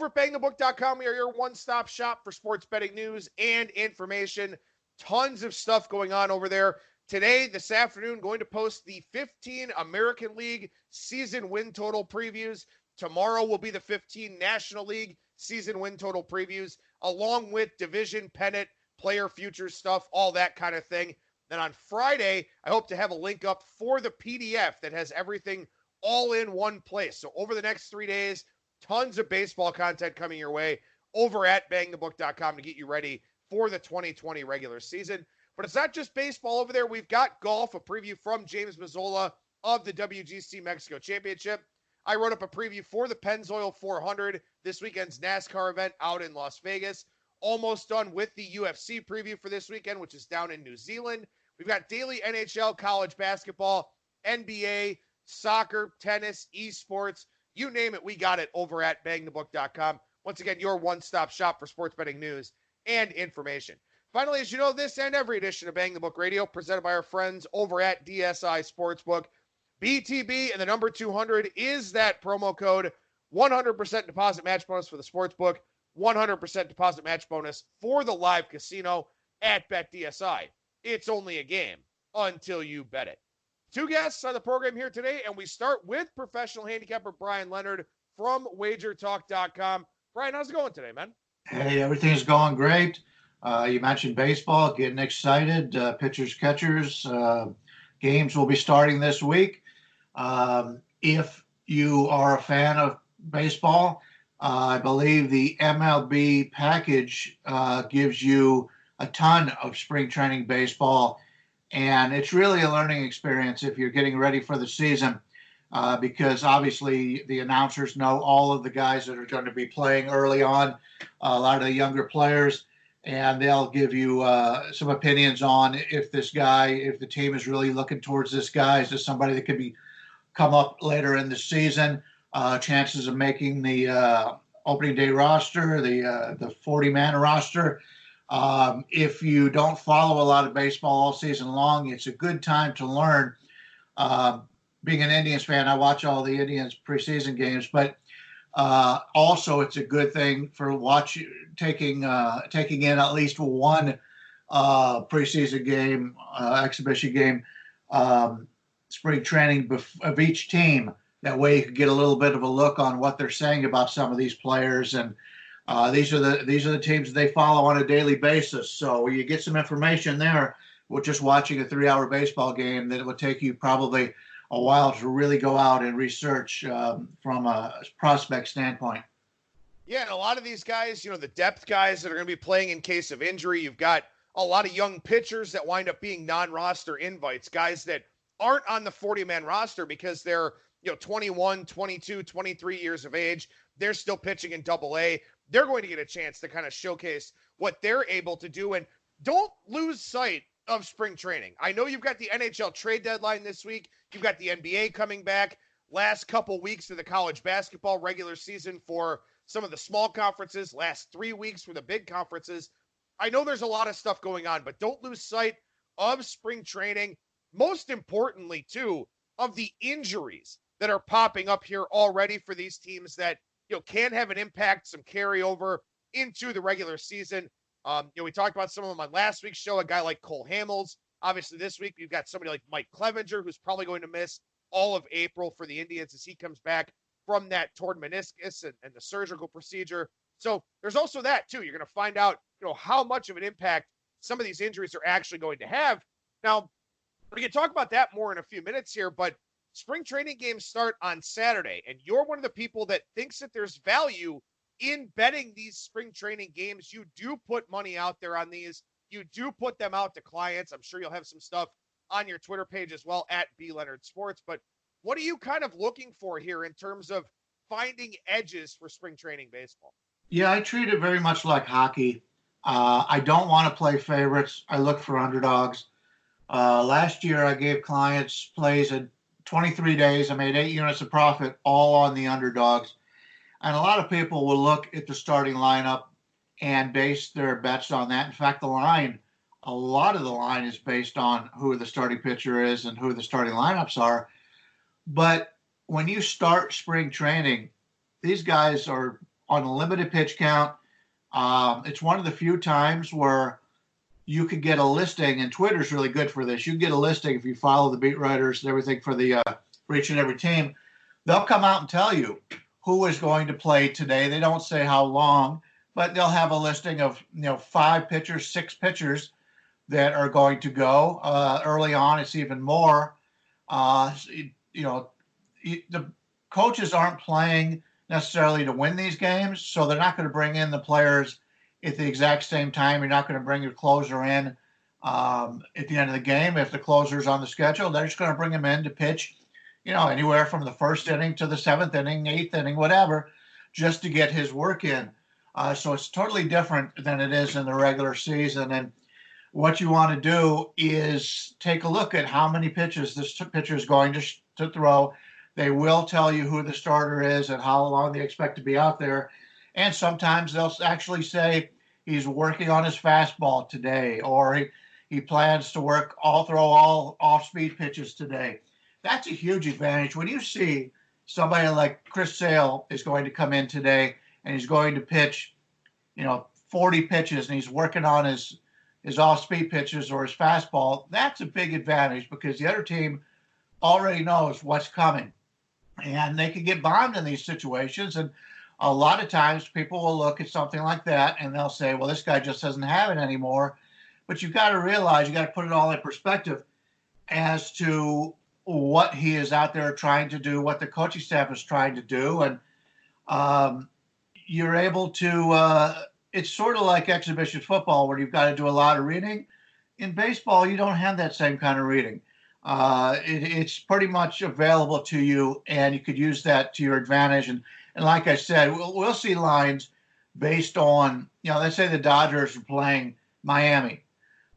over at BangTheBook.com, we are your one-stop shop for sports betting news and information. Tons of stuff going on over there. Today, this afternoon, going to post the 15 American League season win total previews. Tomorrow will be the 15 National League season win total previews, along with division, pennant, player futures stuff, all that kind of thing. Then on Friday, I hope to have a link up for the PDF that has everything all in one place. So over the next 3 days, tons of baseball content coming your way over at bangthebook.com to get you ready for the 2020 regular season. But it's not just baseball over there. We've got golf, a preview from James Mazzola of the WGC Mexico Championship. I wrote up a preview for the Pennzoil 400, this weekend's NASCAR event out in Las Vegas. Almost done with the UFC preview for this weekend, which is down in New Zealand. We've got daily NHL, college basketball, NBA, soccer, tennis, esports, you name it, we got it over at bangthebook.com. Once again, your one-stop shop for sports betting news and information. Finally, as you know, this and every edition of Bang the Book Radio presented by our friends over at DSI Sportsbook. BTB and the number 200 is that promo code. 100% deposit match bonus for the sportsbook. 100% deposit match bonus for the live casino at BetDSI. It's only a game until you bet it. Two guests on the program here today, and we start with professional handicapper Bryan Leonard from wagertalk.com. Bryan, how's it going today, man? Hey, everything's going great. You mentioned baseball, getting excited. Pitchers, catchers, games will be starting this week. If you are a fan of baseball, I believe the MLB package gives you a ton of spring training baseball, and it's really a learning experience if you're getting ready for the season, because obviously the announcers know all of the guys that are going to be playing early on, a lot of the younger players, and they'll give you some opinions on if the team is really looking towards this guy. Is this somebody that could come up later in the season? Chances of making the opening day roster, the 40-man roster. If you don't follow a lot of baseball all season long, it's a good time to learn. Being an Indians fan, I watch all the Indians preseason games, but also it's a good thing for taking in at least one preseason game, exhibition game, spring training of each team. That way you can get a little bit of a look on what they're saying about some of these players, and these are the teams they follow on a daily basis. So you get some information there with just watching a 3-hour baseball game that it would take you probably a while to really go out and research from a prospect standpoint. Yeah, and a lot of these guys, the depth guys that are going to be playing in case of injury, you've got a lot of young pitchers that wind up being non-roster invites, guys that aren't on the 40-man roster because they're 21, 22, 23 years of age. They're still pitching in Double-A. They're going to get a chance to kind of showcase what they're able to do. And don't lose sight of spring training. I know you've got the NHL trade deadline this week. You've got the NBA coming back. Last couple weeks of the college basketball regular season for some of the small conferences. Last 3 weeks for the big conferences. I know there's a lot of stuff going on, but don't lose sight of spring training. Most importantly, too, of the injuries that are popping up here already for these teams that can have an impact, some carryover into the regular season. We talked about some of them on last week's show, a guy like Cole Hamels. Obviously, this week, you've got somebody like Mike Clevenger, who's probably going to miss all of April for the Indians as he comes back from that torn meniscus and the surgical procedure. So there's also that, too. You're going to find out, how much of an impact some of these injuries are actually going to have. Now, we can talk about that more in a few minutes here, but spring training games start on Saturday, and you're one of the people that thinks that there's value in betting these spring training games. You do put money out there on these. You do put them out to clients. I'm sure you'll have some stuff on your Twitter page as well at B Leonard Sports. But what are you kind of looking for here in terms of finding edges for spring training baseball? Yeah, I treat it very much like hockey. I don't want to play favorites. I look for underdogs. Last year, I gave clients plays in 23 days. I made 8 units of profit, all on the underdogs. And a lot of people will look at the starting lineup and base their bets on that. In fact, a lot of the line is based on who the starting pitcher is and who the starting lineups are. But when you start spring training, these guys are on a limited pitch count. It's one of the few times where you could get a listing, and Twitter's really good for this. You can get a listing if you follow the beat writers and everything for each and every team. They'll come out and tell you who is going to play today. They don't say how long, but they'll have a listing of 5 pitchers, 6 pitchers that are going to go. Early on, it's even more. The coaches aren't playing necessarily to win these games, so they're not going to bring in the players at the exact same time. You're not going to bring your closer in at the end of the game. If the closer's on the schedule, they're just going to bring him in to pitch, anywhere from the first inning to the 7th inning, 8th inning, whatever, just to get his work in. So it's totally different than it is in the regular season. And what you want to do is take a look at how many pitches this pitcher is going to throw. They will tell you who the starter is and how long they expect to be out there. And sometimes they'll actually say he's working on his fastball today, or he plans to throw all off-speed pitches today. That's a huge advantage. When you see somebody like Chris Sale is going to come in today and he's going to pitch, 40 pitches, and he's working on his off-speed pitches or his fastball, that's a big advantage because the other team already knows what's coming. And they can get bombed in these situations. And a lot of times people will look at something like that and they'll say, well, this guy just doesn't have it anymore. But you've got to realize, you got to put it all in perspective as to what he is out there trying to do, what the coaching staff is trying to do. And you're able to, it's sort of like exhibition football where you've got to do a lot of reading. In baseball, you don't have that same kind of reading. It's pretty much available to you, and you could use that to your advantage. And like I said, we'll see lines based on, let's say the Dodgers are playing Miami.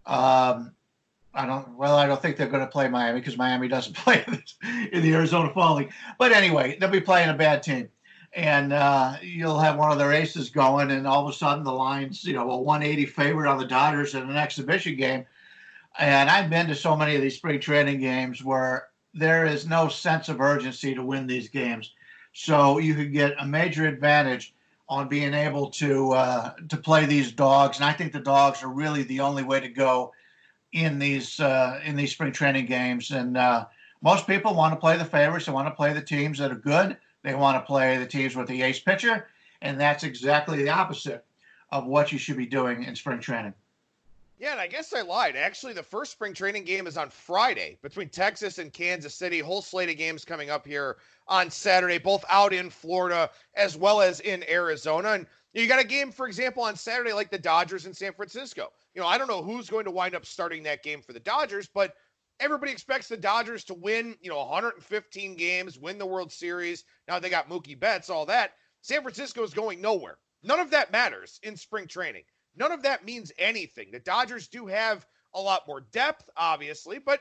I don't think they're going to play Miami because Miami doesn't play in the Arizona Fall League. But anyway, they'll be playing a bad team. And you'll have one of their aces going, and all of a sudden the line's, a 180 favorite on the Dodgers in an exhibition game. And I've been to so many of these spring training games where there is no sense of urgency to win these games. So you could get a major advantage on being able to play these dogs. And I think the dogs are really the only way to go in these spring training games. And most people want to play the favorites. They want to play the teams that are good. They want to play the teams with the ace pitcher. And that's exactly the opposite of what you should be doing in spring training. Yeah, and I guess I lied. Actually, the first spring training game is on Friday between Texas and Kansas City. Whole slate of games coming up here on Saturday, both out in Florida as well as in Arizona. And you got a game, for example, on Saturday like the Dodgers in San Francisco. I don't know who's going to wind up starting that game for the Dodgers, but everybody expects the Dodgers to win, 115 games, win the World Series. Now they got Mookie Betts, all that. San Francisco is going nowhere. None of that matters in spring training. None of that means anything. The Dodgers do have a lot more depth, obviously, but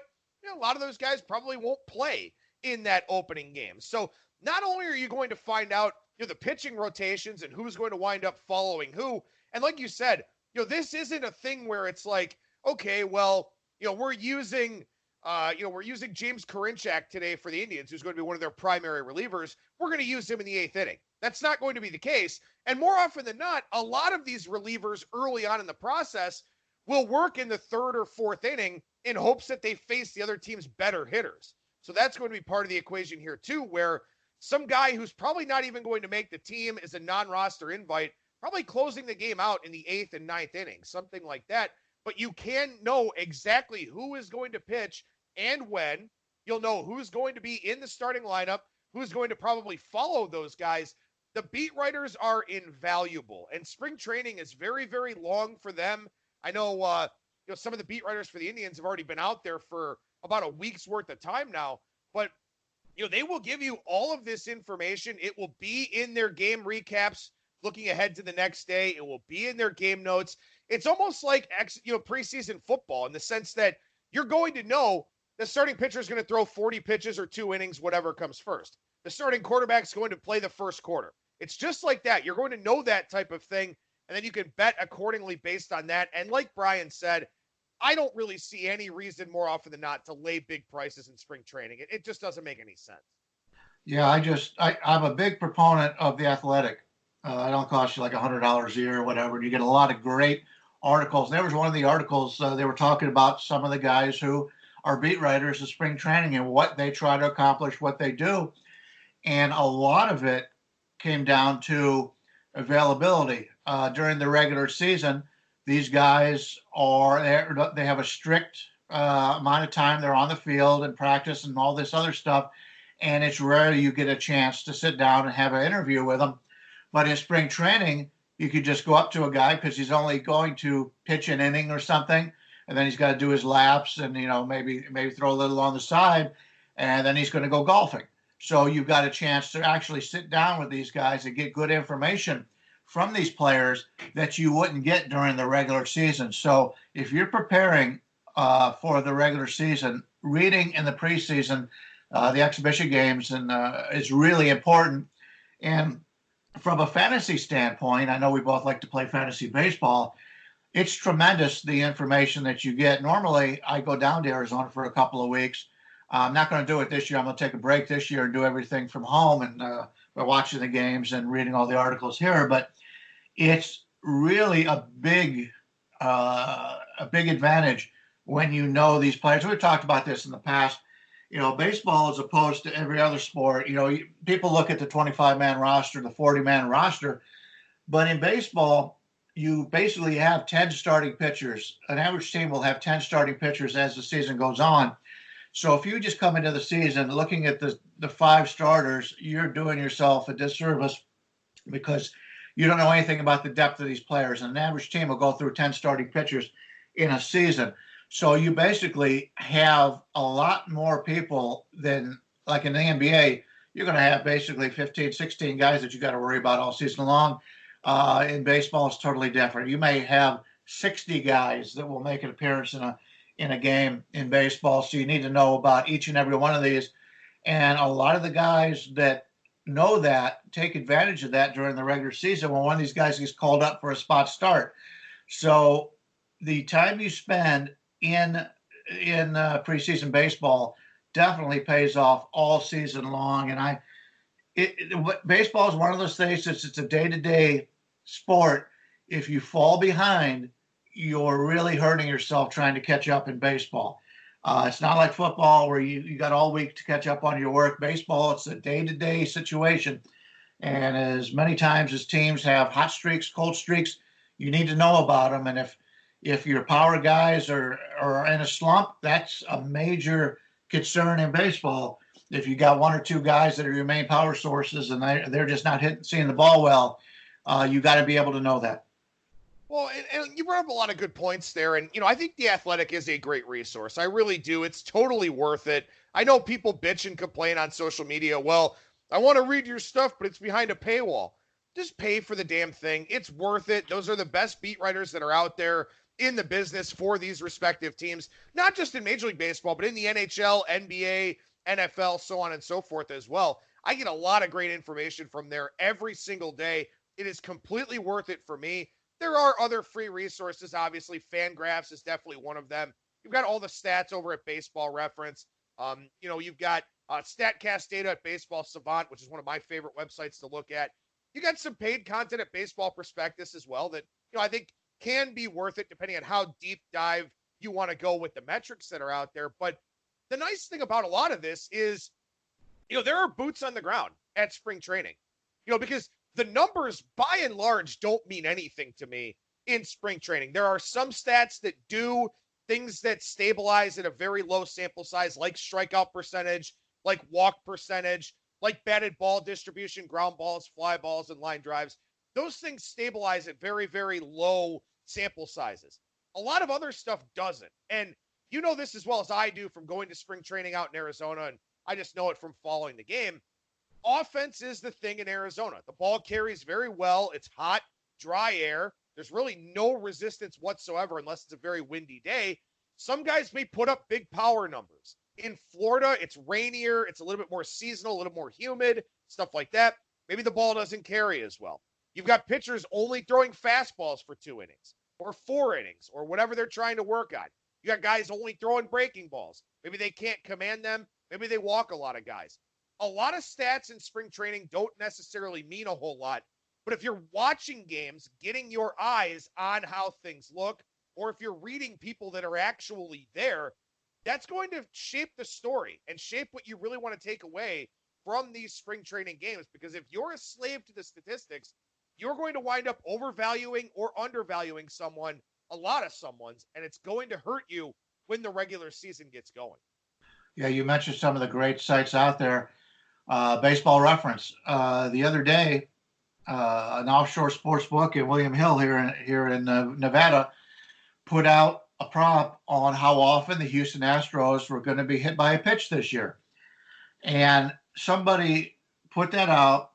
a lot of those guys probably won't play in that opening game. So not only are you going to find out the pitching rotations and who's going to wind up following who, and like you said, this isn't a thing where it's like, okay, well, we're using James Karinchak today for the Indians, who's going to be one of their primary relievers. We're going to use him in the 8th inning. That's not going to be the case. And more often than not, a lot of these relievers early on in the process will work in the 3rd or 4th inning in hopes that they face the other team's better hitters. So that's going to be part of the equation here too, where some guy who's probably not even going to make the team is a non-roster invite, probably closing the game out in the 8th and 9th inning, something like that. But you can know exactly who is going to pitch and when. You'll know who's going to be in the starting lineup, who's going to probably follow those guys. The beat writers are invaluable, and spring training is very, very long for them. I know, some of the beat writers for the Indians have already been out there for about a week's worth of time now, but they will give you all of this information. It will be in their game recaps looking ahead to the next day. It will be in their game notes. It's almost like preseason football in the sense that you're going to know the starting pitcher is going to throw 40 pitches or 2 innings, whatever comes first. The starting quarterback is going to play the first quarter. It's just like that. You're going to know that type of thing, and then you can bet accordingly based on that. And like Bryan said, I don't really see any reason more often than not to lay big prices in spring training. It just doesn't make any sense. Yeah, I'm a big proponent of The Athletic. It don't cost you like $100 a year or whatever. And you get a lot of great articles. There was one of the articles they were talking about some of the guys who are beat writers of spring training and what they try to accomplish, what they do. And a lot of it came down to availability. During the regular season, these guys they have a strict amount of time they're on the field and practice and all this other stuff. And it's rare you get a chance to sit down and have an interview with them. But in spring training, you could just go up to a guy because he's only going to pitch an inning or something, and then he's got to do his laps and maybe throw a little on the side, and then he's going to go golfing. So you've got a chance to actually sit down with these guys and get good information from these players that you wouldn't get during the regular season. So if you're preparing for the regular season, reading in the preseason, the exhibition games, and is really important. And from a fantasy standpoint, I know we both like to play fantasy baseball. It's tremendous, the information that you get. Normally, I go down to Arizona for a couple of weeks. I'm not going to do it this year. I'm going to take a break this year and do everything from home and by watching the games and reading all the articles here. But it's really a big advantage when you know these players. We've talked about this in the past. Baseball, as opposed to every other sport, people look at the 25-man roster, the 40-man roster, but in baseball, you basically have 10 starting pitchers. An average team will have 10 starting pitchers as the season goes on. So if you just come into the season looking at the 5 starters, you're doing yourself a disservice because you don't know anything about the depth of these players. And an average team will go through 10 starting pitchers in a season. So you basically have a lot more people than, like in the NBA, you're going to have basically 15, 16 guys that you got to worry about all season long. In baseball, it's totally different. You may have 60 guys that will make an appearance in a game in baseball. So you need to know about each and every one of these. And a lot of the guys that know that take advantage of that during the regular season when one of these guys gets called up for a spot start. So the time you spend in preseason baseball definitely pays off all season long. And baseball is one of those things that's it's a day-to-day sport. If you fall behind, you're really hurting yourself trying to catch up in baseball. It's not like football where you got all week to catch up on your work. Baseball, it's a day-to-day situation. And as many times as teams have hot streaks, cold streaks, you need to know about them. And if your power guys are in a slump, that's a major concern in baseball. If you got 1 or 2 guys that are your main power sources and they're just not seeing the ball well, you got to be able to know that. Well, and you brought up a lot of good points there. And, I think The Athletic is a great resource. I really do. It's totally worth it. I know people bitch and complain on social media. Well, I want to read your stuff, but it's behind a paywall. Just pay for the damn thing. It's worth it. Those are the best beat writers that are out there in the business for these respective teams, not just in Major League Baseball, but in the NHL, NBA, NFL, so on and so forth as well. I get a lot of great information from there every single day. It is completely worth it for me. There are other free resources, obviously. Fangraphs is definitely one of them. You've got all the stats over at Baseball Reference. You've got StatCast data at Baseball Savant, which is one of my favorite websites to look at. You got some paid content at Baseball Prospectus as well that, I think can be worth it depending on how deep dive you want to go with the metrics that are out there. But the nice thing about a lot of this is, there are boots on the ground at spring training, because the numbers by and large don't mean anything to me in spring training. There are some stats that do things that stabilize at a very low sample size, like strikeout percentage, like walk percentage, like batted ball distribution, ground balls, fly balls, and line drives. Those things stabilize at very, very low sample sizes. A lot of other stuff doesn't. And you know this as well as I do from going to spring training out in Arizona, and I just know it from following the game. Offense is the thing in Arizona. The ball carries very well. It's hot, dry air. There's really no resistance whatsoever unless it's a very windy day. Some guys may put up big power numbers. In Florida, it's rainier. It's a little bit more seasonal, a little more humid, stuff like that. Maybe the ball doesn't carry as well. You've got pitchers only throwing fastballs for 2 innings or 4 innings or whatever they're trying to work on. You got guys only throwing breaking balls. Maybe they can't command them. Maybe they walk a lot of guys. A lot of stats in spring training don't necessarily mean a whole lot But if you're watching games, getting your eyes on how things look, or if you're reading people that are actually there, that's going to shape the story and shape what you really want to take away from these spring training games. Because if you're a slave to the statistics, you're going to wind up overvaluing or undervaluing someone, a lot of someone's, and it's going to hurt you when the regular season gets going. Yeah, you mentioned some of the great sites out there. Baseball Reference. The other day, an offshore sports book in William Hill here in Nevada put out a prop on how often the Houston Astros were going to be hit by a pitch this year. And somebody put that out,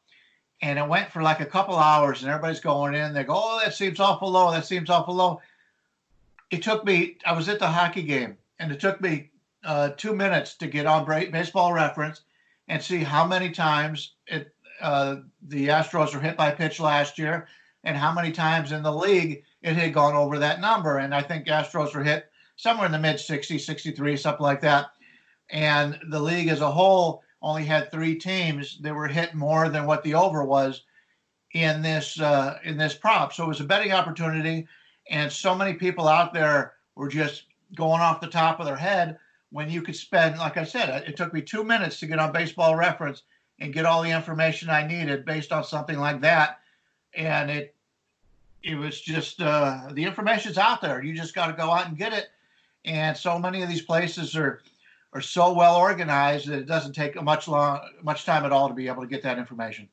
and it went for like a couple hours, and everybody's going in. They go, oh, that seems awful low. That seems awful low. I was at the hockey game, and it took me 2 minutes to get on Baseball Reference and see how many times the Astros were hit by pitch last year and how many times in the league it had gone over that number. And I think Astros were hit somewhere in the mid-60s, 63, something like that. And the league as a whole only had 3 teams that were hit more than what the over was in this prop. So it was a betting opportunity, and so many people out there were just going off the top of their head when you could spend, like I said, it took me 2 minutes to get on Baseball Reference and get all the information I needed based on something like that. And it was just the information's out there. You just got to go out and get it. And so many of these places are so well organized that it doesn't take much time at all to be able to get that information.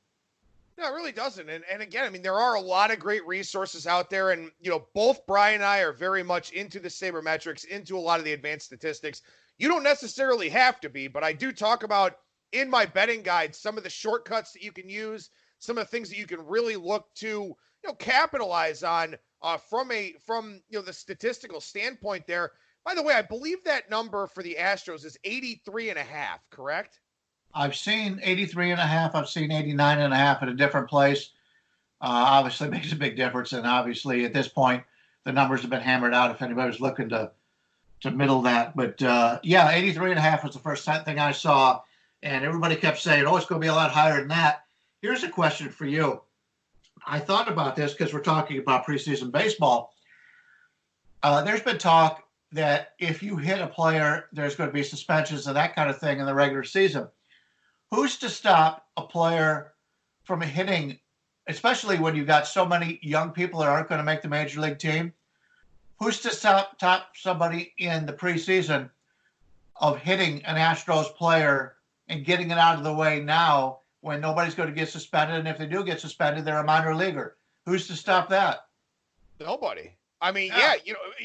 No, it really doesn't. And again, I mean, there are a lot of great resources out there. And, both Bryan and I are very much into the sabermetrics, into a lot of the advanced statistics. You don't necessarily have to be, but I do talk about in my betting guide some of the shortcuts that you can use, some of the things that you can really look to, capitalize on from the statistical standpoint there. By the way, I believe that number for the Astros is 83.5, correct? I've seen 83.5. I've seen 89.5 at a different place. Obviously, it makes a big difference. And obviously, at this point, the numbers have been hammered out if anybody was looking to middle that. But, 83.5 was the first thing I saw. And everybody kept saying, oh, it's going to be a lot higher than that. Here's a question for you. I thought about this because we're talking about preseason baseball. There's been talk that if you hit a player, there's going to be suspensions and that kind of thing in the regular season. Who's to stop a player from hitting, especially when you've got so many young people that aren't going to make the major league team? Who's to stop somebody in the preseason of hitting an Astros player and getting it out of the way now when nobody's going to get suspended? And if they do get suspended, they're a minor leaguer. Who's to stop that? Nobody. I mean,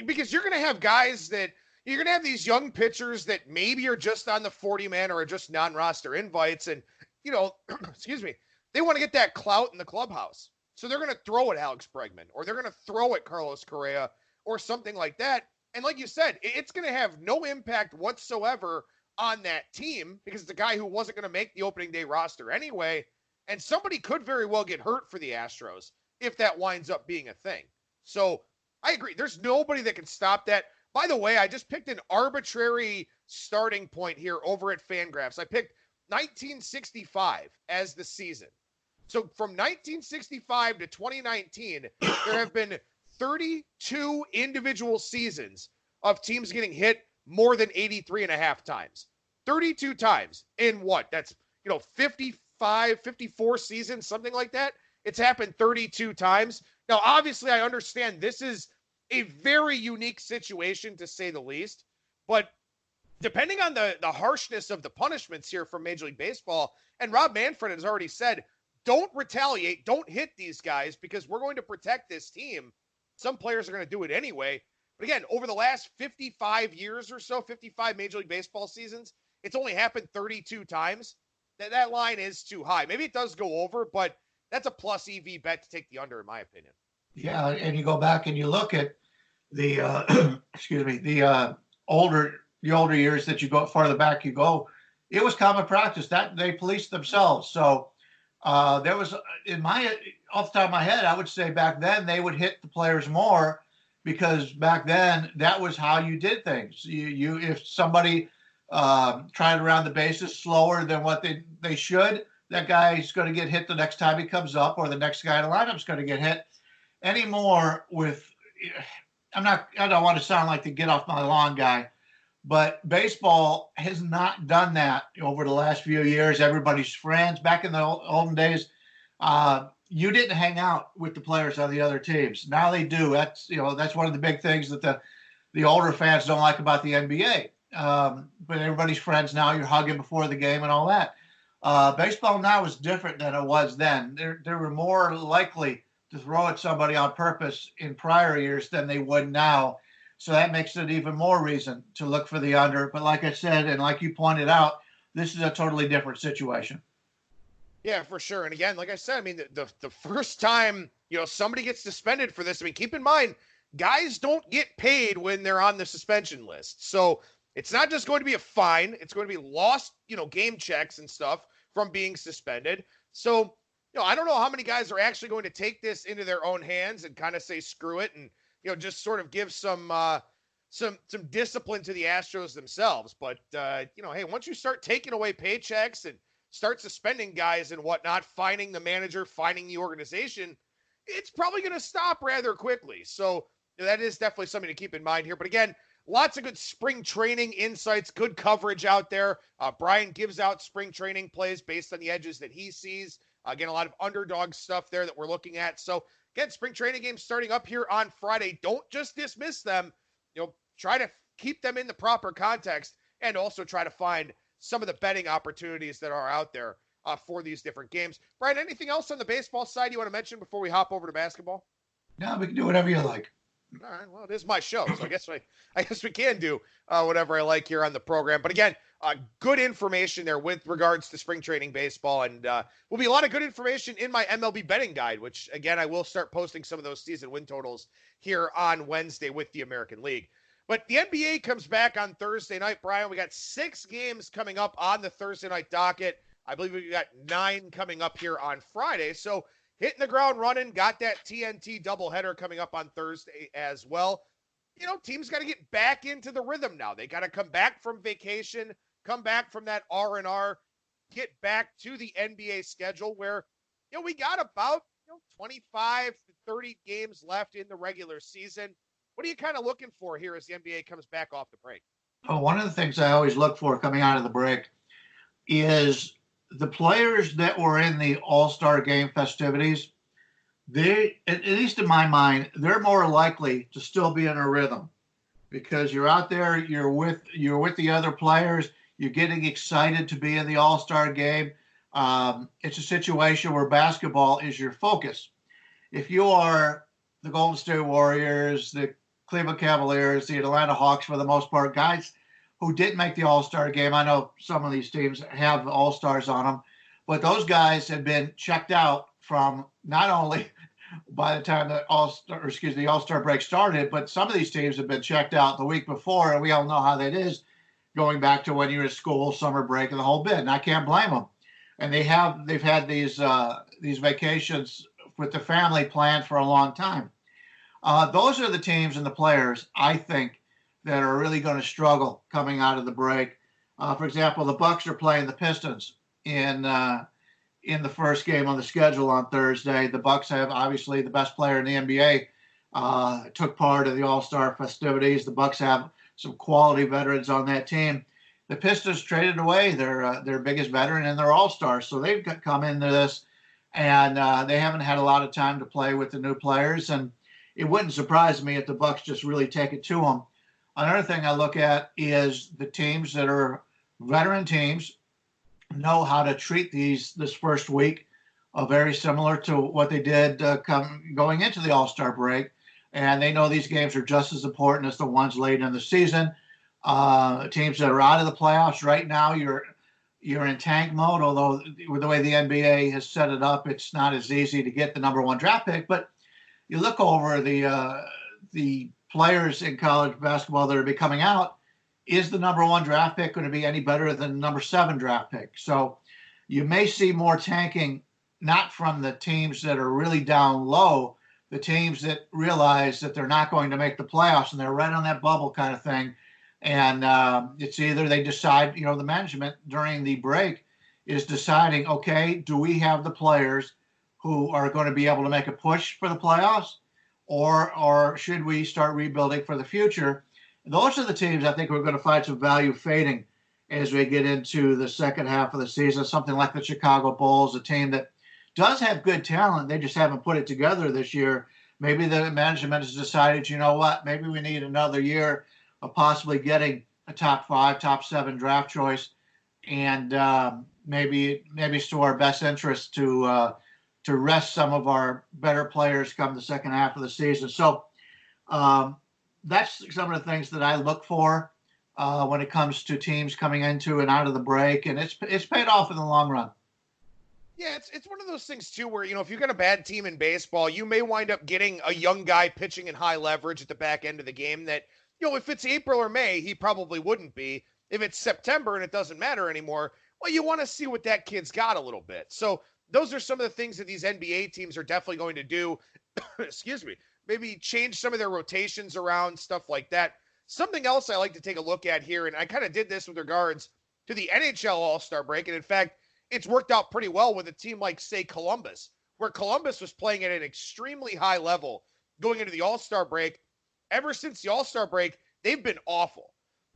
because you're going to have guys that you're going to have these young pitchers that maybe are just on the 40-man or are just non-roster invites. And, excuse me, they want to get that clout in the clubhouse. So they're going to throw at Alex Bregman, or they're going to throw at Carlos Correa or something like that. And like you said, it's going to have no impact whatsoever on that team because it's a guy who wasn't going to make the opening day roster anyway. And somebody could very well get hurt for the Astros if that winds up being a thing. So I agree. There's nobody that can stop that. By the way, I just picked an arbitrary starting point here over at Fangraphs. I picked 1965 as the season. So from 1965 to 2019, there have been 32 individual seasons of teams getting hit more than 83.5 times. 32 times in what? That's, 54 seasons, something like that. It's happened 32 times. Now, obviously, I understand this is a very unique situation, to say the least. But depending on the harshness of the punishments here from Major League Baseball, and Rob Manfred has already said, don't retaliate, don't hit these guys because we're going to protect this team. Some players are going to do it anyway. But again, over the last 55 years or so, 55 Major League Baseball seasons, it's only happened 32 times. That line is too high. Maybe it does go over, but that's a plus EV bet to take the under, in my opinion. Yeah, and you go back and you look at the the older years that you go farther back you go, it was common practice that they policed themselves. So there was, off the top of my head, I would say back then they would hit the players more because back then that was how you did things. If somebody tried around the bases slower than what they should, that guy is going to get hit the next time he comes up, or the next guy in the lineup is going to get hit anymore. I don't want to sound like the get off my lawn guy, but baseball has not done that over the last few years. Everybody's friends. Back in the olden days, you didn't hang out with the players on the other teams. Now they do. That's one of the big things that the older fans don't like about the NBA. But everybody's friends now. You're hugging before the game and all that. Baseball now is different than it was then. They were more likely to throw at somebody on purpose in prior years than they would now. So that makes it even more reason to look for the under. But like I said, and like you pointed out, this is a totally different situation. Yeah, for sure. And again, like I said, I mean, the first time, somebody gets suspended for this, I mean, keep in mind, guys don't get paid when they're on the suspension list. So it's not just going to be a fine. It's going to be lost, game checks and stuff from being suspended. So, I don't know how many guys are actually going to take this into their own hands and kind of say, screw it. And, just sort of give some discipline to the Astros themselves. But, hey, once you start taking away paychecks and start suspending guys and whatnot, fining the manager, fining the organization, it's probably going to stop rather quickly. So that is definitely something to keep in mind here. But again, lots of good spring training insights, good coverage out there. Bryan gives out spring training plays based on the edges that he sees. Again, a lot of underdog stuff there that we're looking at. So again, spring training games starting up here on Friday. Don't just dismiss them. Try to keep them in the proper context and also try to find some of the betting opportunities that are out there for these different games. Bryan, anything else on the baseball side you want to mention before we hop over to basketball? No, we can do whatever you like. All right. Well, it is my show, so I guess we can do whatever I like here on the program. But again, good information there with regards to spring training baseball, and will be a lot of good information in my MLB betting guide, which again I will start posting some of those season win totals here on Wednesday with the American League. But the NBA comes back on Thursday night, Bryan. We got 6 games coming up on the Thursday night docket. I believe we got 9 coming up here on Friday. So hitting the ground running, got that TNT doubleheader coming up on Thursday as well. Teams got to get back into the rhythm now. They got to come back from vacation, come back from that R&R, get back to the NBA schedule where, we got about 25 to 30 games left in the regular season. What are you kind of looking for here as the NBA comes back off the break? Oh, one of the things I always look for coming out of the break is the players that were in the All-Star game festivities. They, at least in my mind, they're more likely to still be in a rhythm because you're out there, you're with the other players, you're getting excited to be in the All-Star game. It's a situation where basketball is your focus. If you are the Golden State Warriors, the Cleveland Cavaliers, the Atlanta Hawks, for the most part, guys who didn't make the All-Star game. I know some of these teams have All-Stars on them, but those guys have been checked out from not only by the time the All-Star break started, but some of these teams have been checked out the week before, and we all know how that is going back to when you're at school, summer break, and the whole bit. And I can't blame them. And they've had these vacations with the family planned for a long time. Those are the teams and the players, I think, that are really going to struggle coming out of the break. For example, the Bucks are playing the Pistons in the first game on the schedule on Thursday. The Bucks have obviously the best player in the NBA, took part of the All-Star festivities. The Bucks have some quality veterans on that team. The Pistons traded away their biggest veteran and their All-Star, so they've come into this, and they haven't had a lot of time to play with the new players. And it wouldn't surprise me if the Bucks just really take it to them. Another thing I look at is the teams that are veteran teams know how to treat this first week, very similar to what they did going into the All-Star break. And they know these games are just as important as the ones late in the season. Teams that are out of the playoffs right now, you're in tank mode, although with the way the NBA has set it up, it's not as easy to get the number 1 draft pick. But you look over the players in college basketball that are be coming out, is the number 1 draft pick going to be any better than the number 7 draft pick? So you may see more tanking, not from the teams that are really down low, the teams that realize that they're not going to make the playoffs and they're right on that bubble kind of thing. And it's either they decide, the management during the break is deciding, okay, do we have the players who are going to be able to make a push for the playoffs, or should we start rebuilding for the future? Those are the teams I think we're going to find some value fading as we get into the second half of the season. Something like the Chicago Bulls, a team that does have good talent. They just haven't put it together this year. Maybe the management has decided, you know what, maybe we need another year of possibly getting a top 5, top 7 draft choice. And maybe it's to our best interest to rest some of our better players come the second half of the season. So that's some of the things that I look for when it comes to teams coming into and out of the break, and it's paid off in the long run. Yeah, it's one of those things too where, if you got a bad team in baseball, you may wind up getting a young guy pitching in high leverage at the back end of the game that, if it's April or May, he probably wouldn't be. If it's September and it doesn't matter anymore, well, you want to see what that kid's got a little bit. So those are some of the things that these NBA teams are definitely going to do. Excuse me. Maybe change some of their rotations around, stuff like that. Something else I like to take a look at here, and I kind of did this with regards to the NHL All-Star break, and in fact, it's worked out pretty well with a team like, say, Columbus, where Columbus was playing at an extremely high level going into the All-Star break. Ever since the All-Star break, they've been awful.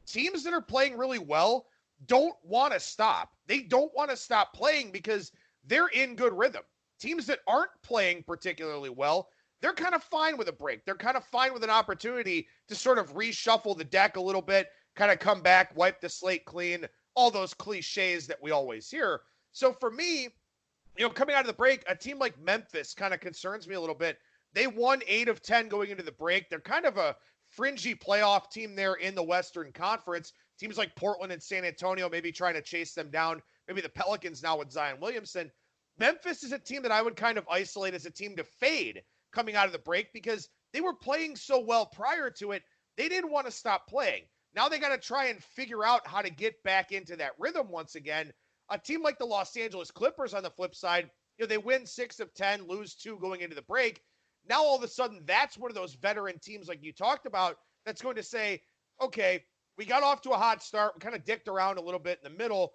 Teams that are playing really well don't want to stop. They don't want to stop playing because they're in good rhythm. Teams that aren't playing particularly well, they're kind of fine with a break. They're kind of fine with an opportunity to sort of reshuffle the deck a little bit, kind of come back, wipe the slate clean, all those cliches that we always hear. So for me, coming out of the break, a team like Memphis kind of concerns me a little bit. They won 8 of 10 going into the break. They're kind of a fringy playoff team there in the Western Conference. Teams like Portland and San Antonio maybe trying to chase them down. Maybe the Pelicans now with Zion Williamson. Memphis is a team that I would kind of isolate as a team to fade coming out of the break because they were playing so well prior to it. They didn't want to stop playing. Now they got to try and figure out how to get back into that rhythm once again. A team like the Los Angeles Clippers on the flip side, they win 6 of 10, lose 2 going into the break. Now all of a sudden, that's one of those veteran teams like you talked about that's going to say, okay, we got off to a hot start. We kind of dicked around a little bit in the middle.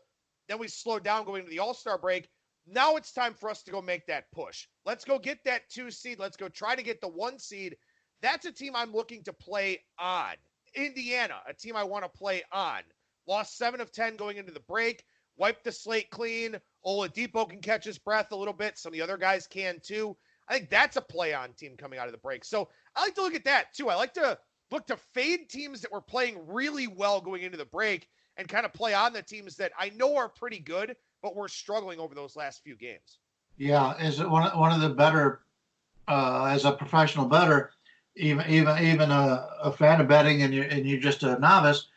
Then we slowed down going into the All-Star break. Now it's time for us to go make that push. Let's go get that 2 seed. Let's go try to get the 1 seed. That's a team I'm looking to play on. Indiana, a team I want to play on. Lost 7 of 10 going into the break. Wipe the slate clean. Oladipo can catch his breath a little bit. Some of the other guys can too. I think that's a play-on team coming out of the break. So I like to look at that too. I like to look to fade teams that were playing really well going into the break and kind of play on the teams that I know are pretty good, but we're struggling over those last few games. Yeah, as one of the better, as a professional bettor, even a fan of betting, and you're just a novice,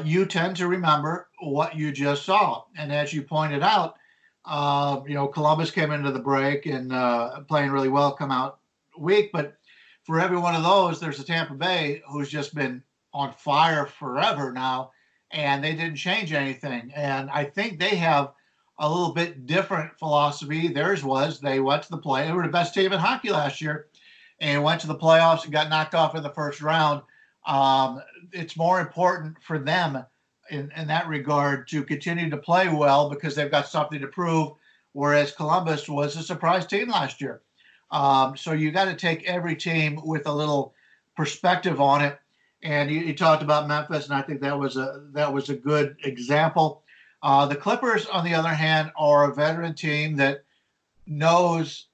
you tend to remember what you just saw. And as you pointed out, Columbus came into the break and playing really well, come out weak. But for every one of those, there's a Tampa Bay who's just been on fire forever now, and they didn't change anything. And I think they have a little bit different philosophy. Theirs was they went to the play. They were the best team in hockey last year and went to the playoffs and got knocked off in the first round. It's more important for them in that regard to continue to play well because they've got something to prove, whereas Columbus was a surprise team last year. So you got to take every team with a little perspective on it. And you talked about Memphis, and I think that was a good example. The Clippers, on the other hand, are a veteran team that knows,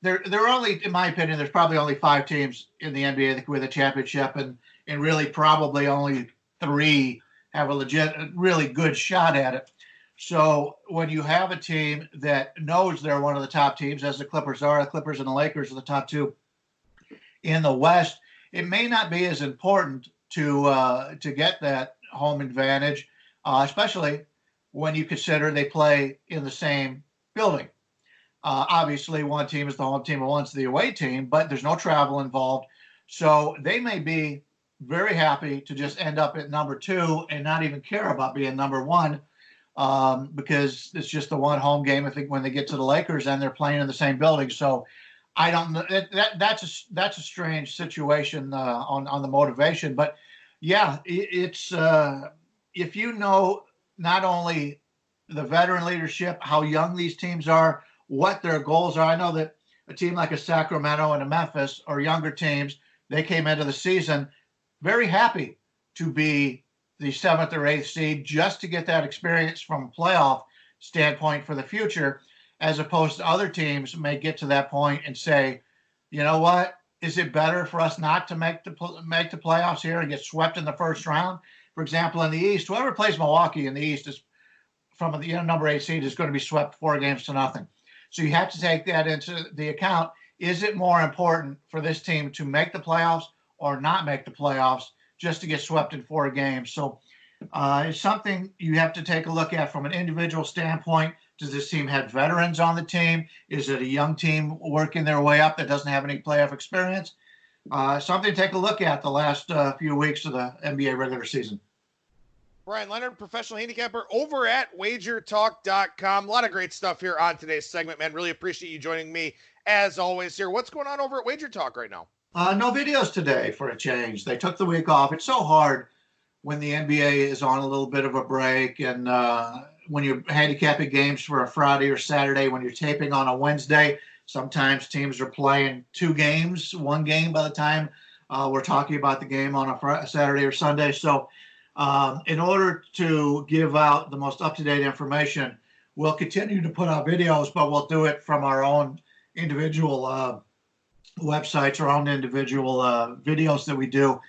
there are only, in my opinion, there's probably only 5 teams in the NBA that can win the championship, and really probably only 3 have a legit, really good shot at it. So when you have a team that knows they're one of the top teams, as the Clippers are, the Clippers and the Lakers are the top 2 in the West, it may not be as important to get that home advantage, especially when you consider they play in the same building. Obviously, one team is the home team and one's the away team, but there's no travel involved. So they may be very happy to just end up at number 2 and not even care about being number 1 because it's just the one home game. I think when they get to the Lakers and they're playing in the same building. So I don't know. That's a strange situation on the motivation. But yeah, it's if you know not only the veteran leadership, how young these teams are, what their goals are. I know that a team like a Sacramento and a Memphis or younger teams, they came into the season very happy to be the 7th or 8th seed just to get that experience from a playoff standpoint for the future, as opposed to other teams may get to that point and say, you know what, is it better for us not to make the playoffs here and get swept in the first round? For example, in the East, whoever plays Milwaukee in the East is from the number 8 seed is going to be swept 4-0. So you have to take that into the account. Is it more important for this team to make the playoffs or not make the playoffs just to get swept in 4 games? So it's something you have to take a look at from an individual standpoint. Does this team have veterans on the team? Is it a young team working their way up that doesn't have any playoff experience? Something to take a look at the last few weeks of the NBA regular season. Bryan Leonard, professional handicapper over at wagertalk.com. A lot of great stuff here on today's segment, man. Really appreciate you joining me as always here. What's going on over at Wager Talk right now? No videos today for a change. They took the week off. It's so hard when the NBA is on a little bit of a break and when you're handicapping games for a Friday or Saturday, when you're taping on a Wednesday. Sometimes teams are playing 2 games, 1 game by the time we're talking about the game on a Saturday or Sunday. So in order to give out the most up-to-date information, we'll continue to put out videos, but we'll do it from our own individual websites, our own individual videos that we do,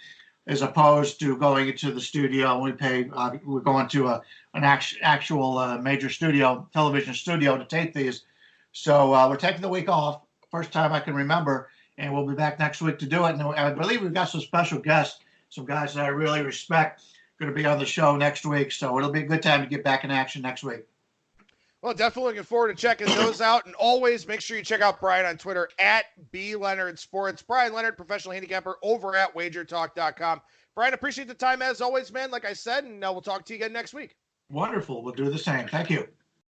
as opposed to going into the studio. We're going to an actual major studio, television studio, to tape these. So we're taking the week off, first time I can remember, and we'll be back next week to do it. And I believe we've got some special guests, some guys that I really respect, going to be on the show next week. So it'll be a good time to get back in action next week. Well, definitely looking forward to checking those out. And always make sure you check out Bryan on Twitter at @BLeonardSports. Bryan Leonard, professional handicapper over at wagertalk.com. Bryan, appreciate the time as always, man. Like I said, and we'll talk to you again next week. Wonderful. We'll do the same. Thank you.